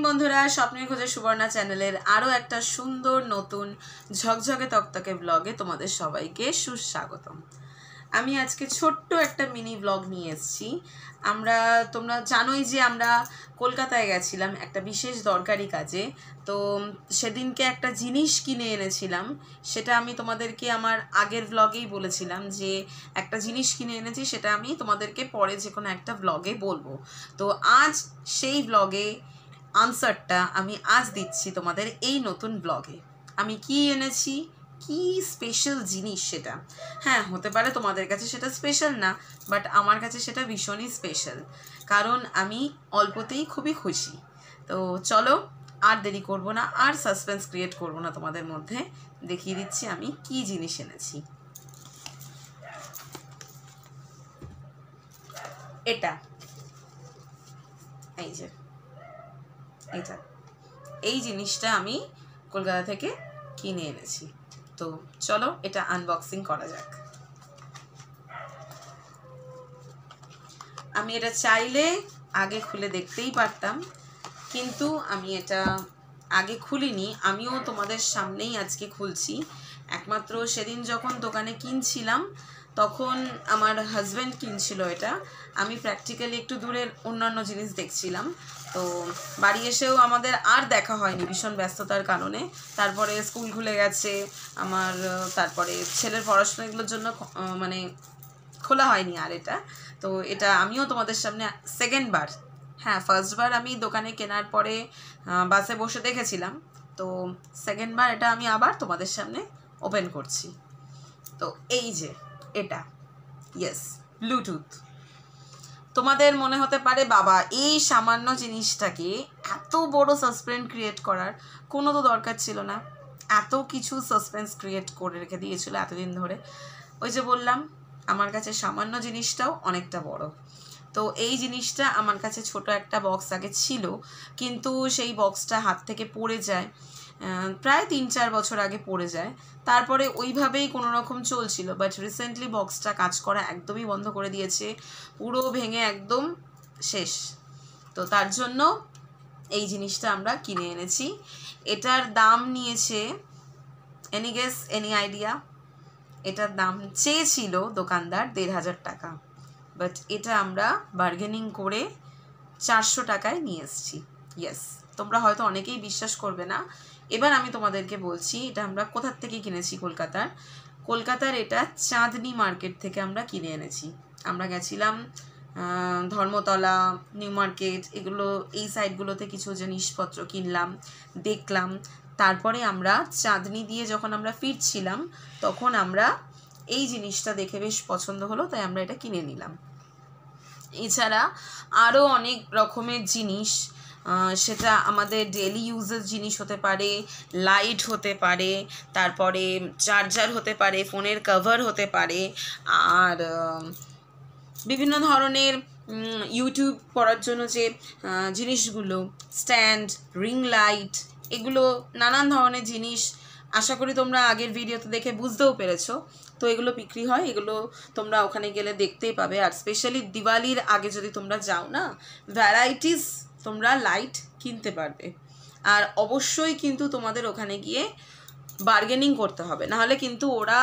বন্ধুরা, স্বপ্নের খোঁজে সুবর্ণা চ্যানেলের আরও একটা সুন্দর নতুন ঝকঝকে তকতকে ব্লগে তোমাদের সবাইকে সুস্বাগতম। আমি আজকে ছোট্ট একটা মিনি ব্লগ নিয়ে এসেছি। তোমরা জানোই যে আমরা কলকাতায় গেছিলাম একটা বিশেষ দরকারি কাজে। তো সেদিনকে একটা জিনিস কিনে এনেছিলাম, সেটা আমি তোমাদেরকে আমার আগের ব্লগেই বলেছিলাম যে একটা জিনিস কিনে এনেছি, সেটা আমি তোমাদেরকে পরে যে কোনো একটা ব্লগে বলবো। তো আজ সেই ব্লগে আনসারটা আমি আজ দিচ্ছি তোমাদের এই নতুন ব্লগে। আমি কি এনেছি, কি স্পেশাল জিনিস সেটা। হ্যাঁ, হতে পারে তোমাদের কাছে সেটা স্পেশাল না, বাট আমার কাছে সেটা ভীষণই স্পেশাল, কারণ আমি অল্পতেই খুবই খুশি। তো চলো আর দেরি করব না, আর সাসপেন্স ক্রিয়েট করব না তোমাদের মধ্যে, দেখিয়ে দিচ্ছি আমি কি জিনিস এনেছি। এটা এই যে এই জিনিসটা আমি কলকাতা থেকে কিনে এনেছি। তো চলো এটা আনবক্সিং করা যাক। আমি এটা চাইলে আগে খুলে দেখতেই পারতাম, কিন্তু আমি এটা আগে খুলিনি। আমিও তোমাদের সামনেই আজকে খুলছি। একমাত্র সেদিন যখন দোকানে কিনছিলাম তখন আমার হাজব্যান্ড কিনছিল এটা, আমি প্র্যাকটিক্যালি একটু দূরের অন্যান্য জিনিস দেখছিলাম। তো বাড়ি এসেও আমাদের আর দেখা হয়নি ভীষণ ব্যস্ততার কারণে। তারপরে স্কুল খুলে গেছে আমার, তারপরে ছেলের পড়াশোনাগুলোর জন্য মানে খোলা হয়নি আর এটা। তো এটা আমিও তোমাদের সামনে সেকেন্ড বার, হ্যাঁ ফার্স্টবার আমি দোকানে কেনার পরে বাসে বসে দেখেছিলাম, তো সেকেন্ড বার এটা আমি আবার তোমাদের সামনে ওপেন করছি। তো এই যে এটা, ইয়েস, ব্লুটুথ। তোমাদের মনে হতে পারে বাবা এই সামান্য জিনিসটাকে এত বড় সাসপেন্স ক্রিয়েট করার কোনো তো দরকার ছিল না। এত কিছু সাসপেন্স ক্রিয়েট করে রেখে দিয়েছিল এতদিন ধরে। ওই যে বললাম, আমার কাছে সামান্য জিনিসটাও অনেকটা বড়। তো এই জিনিসটা আমার কাছে ছোট একটা বক্স আগে ছিল, কিন্তু সেই বক্সটা হাত থেকে পড়ে যায়, প্রায় 3-4 বছর আগে পড়ে যায়। তারপরে ওইভাবেই কোনো রকম চলছিল, বাট রিসেন্টলি বক্সটা কাজ করা একদমই বন্ধ করে দিয়েছে, পুরো ভেঙে একদম শেষ। তো তার জন্য এই জিনিসটা আমরা কিনে এনেছি। এটার দাম নিয়েছে, এনি গেস, এনি আইডিয়া? এটার দাম চেয়েছিল দোকানদার 1,500 টাকা, বাট এটা আমরা বার্গেনিং করে 400 টাকায় নিয়ে এসেছি। ইয়েস, তোমরা হয়তো অনেকেই বিশ্বাস করবে না। এবার আমি তোমাদেরকে বলছি এটা আমরা কোথার থেকে কিনেছি। কলকাতার এটা চাঁদনি মার্কেট থেকে আমরা কিনে এনেছি। আমরা গেছিলাম ধর্মতলা, নিউ মার্কেট, এগুলো এই সাইডগুলোতে কিছু জিনিসপত্র কিনলাম, দেখলাম। তারপরে আমরা চাঁদনি দিয়ে যখন আমরা ফিরছিলাম তখন আমরা এই জিনিসটা দেখে বেশ পছন্দ হলো, তাই আমরা এটা কিনে নিলাম। এছাড়া আরও অনেক রকমের জিনিস, সেটা আমাদের ডেলি ইউজের জিনিস হতে পারে, লাইট হতে পারে, তারপরে চার্জার হতে পারে, ফোনের কভার হতে পারে, আর বিভিন্ন ধরনের ইউটিউব করার জন্য যে জিনিসগুলো, স্ট্যান্ড, রিং লাইট, এগুলো নানান ধরনের জিনিস। আশা করি তোমরা আগের ভিডিওতে দেখে বুঝতেও পেরেছো। তো এগুলো বিক্রি হয়, এগুলো তোমরা ওখানে গেলে দেখতেই পাবে। আর স্পেশালি দিওয়ালির আগে যদি তোমরা যাও না, ভ্যারাইটিস তোমরা লাইট কিনতে পারবে। আর অবশ্যই কিন্তু তোমাদের ওখানে গিয়ে বার্গেনিং করতে হবে, নাহলে কিন্তু ওরা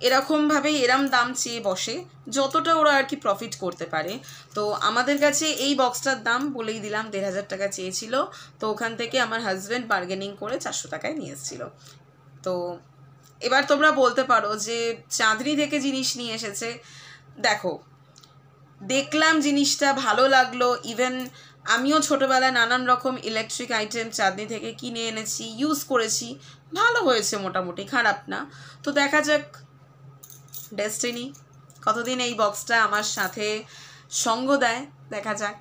এরকমভাবে এরম দাম চেয়ে বসে যতটা ওরা আর কি প্রফিট করতে পারে। তো আমাদের কাছে এই বক্সটার দাম বলেই দিলাম 1,500 টাকা চেয়েছিল, তো ওখান থেকে আমার হাজব্যান্ড বার্গেনিং করে 400 টাকায় নিয়ে এসেছিল। তো এবার তোমরা বলতে পারো যে চাঁদনি থেকে জিনিস নিয়ে এসেছে। দেখো, দেখলাম জিনিসটা ভালো লাগলো, ইভেন আমিও ছোটোবেলায় নানান রকম ইলেকট্রিক আইটেম চাঁদনি থেকে কিনে এনেছি, ইউজ করেছি, ভালো হয়েছে মোটামুটি, খারাপ না। তো দেখা যাক ডেস্টিনি কতদিন এই বক্সটা আমার সাথে সঙ্গ দেয়, দেখা যাক।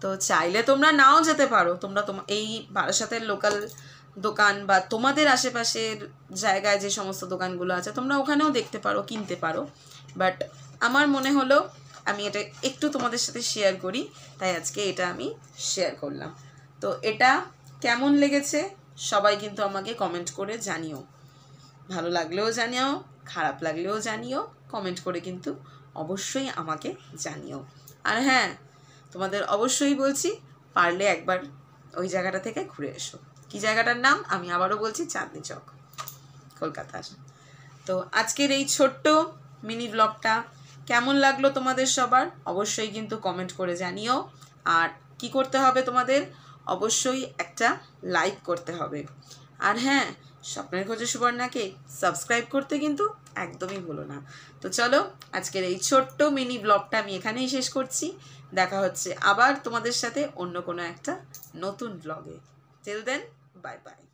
তো চাইলে তোমরা নাও যেতে পারো, তোমরা এই বারাসাতের লোকাল দোকান বা তোমাদের আশেপাশের জায়গায় যে সমস্ত দোকানগুলো আছে তোমরা ওখানেও দেখতে পারো, কিনতে পারো। বাট আমার মনে হলো আমি এটা একটু তোমাদের সাথে শেয়ার করি, তাই আজকে এটা আমি শেয়ার করলাম। তো এটা কেমন লেগেছে সবাই কিন্তু আমাকে কমেন্ট করে জানিও, ভালো লাগলেও জানিও, খারাপ লাগলেও জানিও, কমেন্ট করে কিন্তু অবশ্যই আমাকে জানিও। আর হ্যাঁ, তোমাদের অবশ্যই বলছি পারলে একবার ওই জায়গাটা থেকে ঘুরে এসো। কি জায়গাটার নাম আমি আবারও বলছি, চাঁদনি চক, কলকাতার। তো আজকের এই ছোট্ট মিনি ব্লগটা কেমন লাগলো তোমাদের সবার অবশ্যই কিন্তু কমেন্ট করে জানিও। আর কি করতে হবে তোমাদের, অবশ্যই একটা লাইক করতে হবে। আর হ্যাঁ, স্বপ্নের খোঁজে সুবর্ণাকে সাবস্ক্রাইব করতে কিন্তু একদমই ভুলো না। তো চলো, আজকের এই ছোট্ট মিনি ব্লগটা আমি এখানেই শেষ করছি। দেখা হচ্ছে আবার তোমাদের সাথে অন্য কোনো একটা নতুন ব্লগে। Till then, bye by.